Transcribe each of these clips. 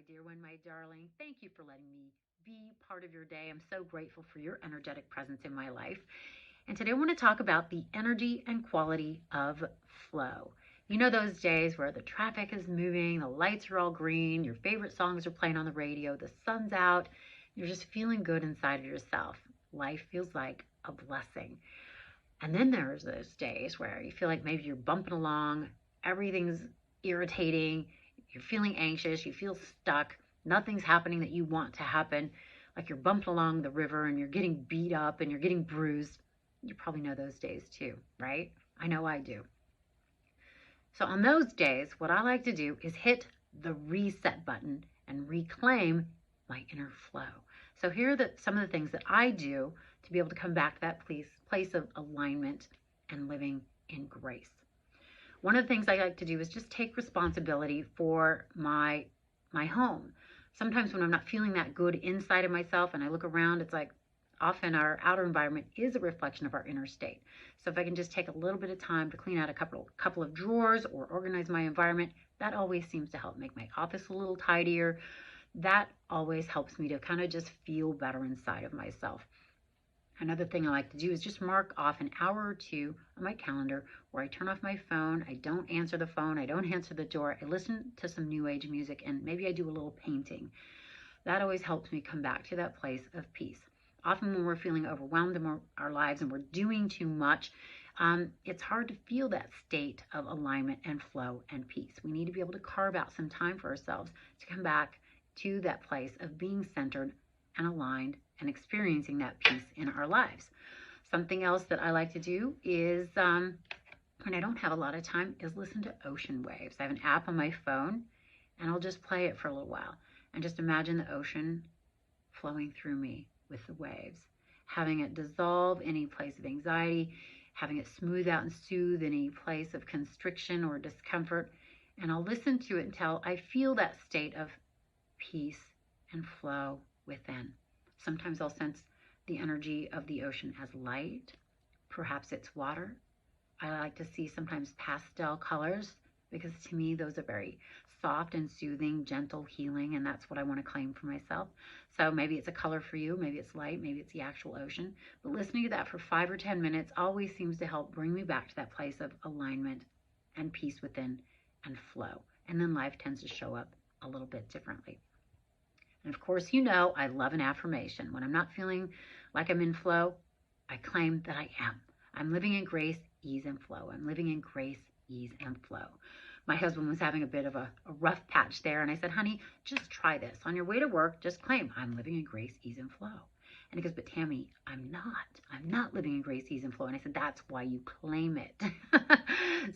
dear one, my darling. Thank you for letting me be part of your day. I'm so grateful for your energetic presence in my life. And today I want to talk about the energy and quality of flow. You know those days where the traffic is moving, the lights are all green, your favorite songs are playing on the radio, the sun's out, you're just feeling good inside of yourself. Life feels like a blessing. And then there's those days where you feel like maybe you're bumping along, everything's irritating, you're feeling anxious, you feel stuck, nothing's happening that you want to happen, like you're bumping along the river and you're getting beat up and you're getting bruised. You probably know those days too, right? I know I do. So on those days, what I like to do is hit the reset button and reclaim my inner flow. So here are some of the things that I do to be able to come back to that place of alignment and living in grace. One of the things I like to do is just take responsibility for my home. Sometimes when I'm not feeling that good inside of myself and I look around, it's like often our outer environment is a reflection of our inner state. So if I can just take a little bit of time to clean out a couple of drawers or organize my environment, that always seems to help make my office a little tidier. That always helps me to kind of just feel better inside of myself. Another thing I like to do is just mark off an hour or two on my calendar where I turn off my phone. I don't answer the phone. I don't answer the door. I listen to some new age music and maybe I do a little painting. That always helps me come back to that place of peace. Often when we're feeling overwhelmed in our lives and we're doing too much, it's hard to feel that state of alignment and flow and peace. We need to be able to carve out some time for ourselves to come back to that place of being centered and aligned and experiencing that peace in our lives. Something else that I like to do is, when I don't have a lot of time, is listen to ocean waves. I have an app on my phone and I'll just play it for a little while and just imagine the ocean flowing through me with the waves, having it dissolve any place of anxiety, having it smooth out and soothe any place of constriction or discomfort. And I'll listen to it until I feel that state of peace and flow within. Sometimes I'll sense the energy of the ocean as light. Perhaps it's water. I like to see sometimes pastel colors because to me those are very soft and soothing, gentle, healing, and that's what I want to claim for myself. So maybe it's a color for you, maybe it's light, maybe it's the actual ocean. But listening to that for 5 or 10 minutes always seems to help bring me back to that place of alignment and peace within and flow. And then life tends to show up a little bit differently. And of course, you know, I love an affirmation. When I'm not feeling like I'm in flow, I claim that I am. I'm living in grace, ease, and flow. I'm living in grace, ease, and flow. My husband was having a bit of a rough patch there, and I said, honey, just try this. On your way to work, just claim, I'm living in grace, ease, and flow. And he goes, but Tammy, I'm not living in grace, ease, and flow. And I said, that's why you claim it.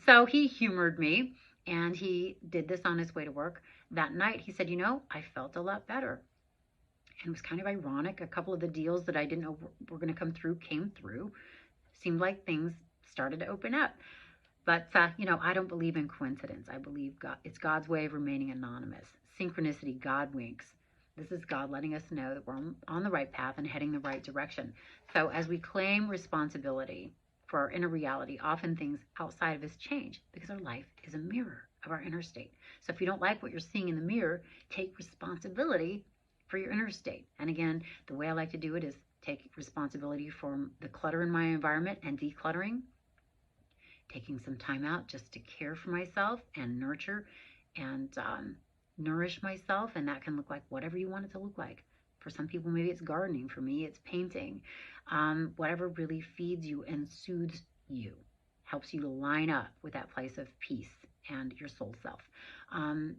So he humored me, and he did this on his way to work. That night, he said, you know, I felt a lot better. And it was kind of ironic. A couple of the deals that I didn't know were going to come through came through. Seemed like things started to open up. But, you know, I don't believe in coincidence. I believe it's God's way of remaining anonymous. Synchronicity, God winks. This is God letting us know that we're on the right path and heading the right direction. So as we claim responsibility for our inner reality, often things outside of us change because our life is a mirror of our inner state. So if you don't like what you're seeing in the mirror, take responsibility for your inner state. And again, the way I like to do it is take responsibility for the clutter in my environment and decluttering, taking some time out just to care for myself and nurture and nourish myself. And that can look like whatever you want it to look like. For some people, maybe it's gardening. For me, it's painting. Whatever really feeds you and soothes you, helps you to line up with that place of peace and your soul self.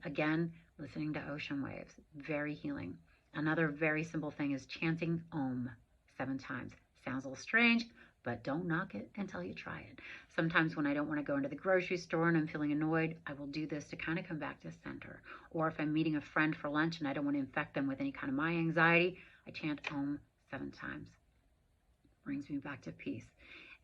Again, listening to ocean waves, very healing. Another very simple thing is chanting Om 7 times. Sounds a little strange, but don't knock it until you try it. Sometimes when I don't want to go into the grocery store and I'm feeling annoyed, I will do this to kind of come back to center. Or if I'm meeting a friend for lunch and I don't want to infect them with any kind of my anxiety, I chant Om 7 times. Brings me back to peace.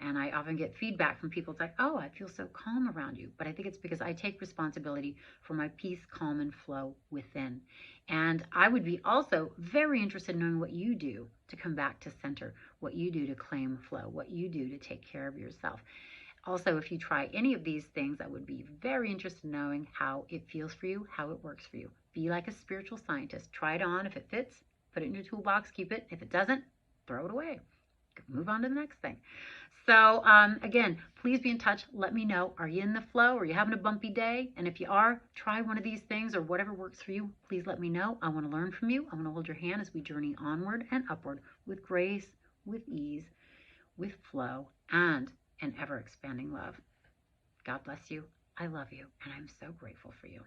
And I often get feedback from people. It's like, oh, I feel so calm around you. But I think it's because I take responsibility for my peace, calm, and flow within. And I would be also very interested in knowing what you do to come back to center, what you do to claim flow, what you do to take care of yourself. Also, if you try any of these things, I would be very interested in knowing how it feels for you, how it works for you. Be like a spiritual scientist. Try it on. If it fits, put it in your toolbox, keep it. If it doesn't, throw it away. Move on to the next thing. So again, please be in touch. Let me know. Are you in the flow? Are you having a bumpy day? And if you are, try one of these things or whatever works for you. Please let me know. I want to learn from you. I want to hold your hand as we journey onward and upward with grace, with ease, with flow, and an ever expanding love. God bless you. I love you, and I'm so grateful for you.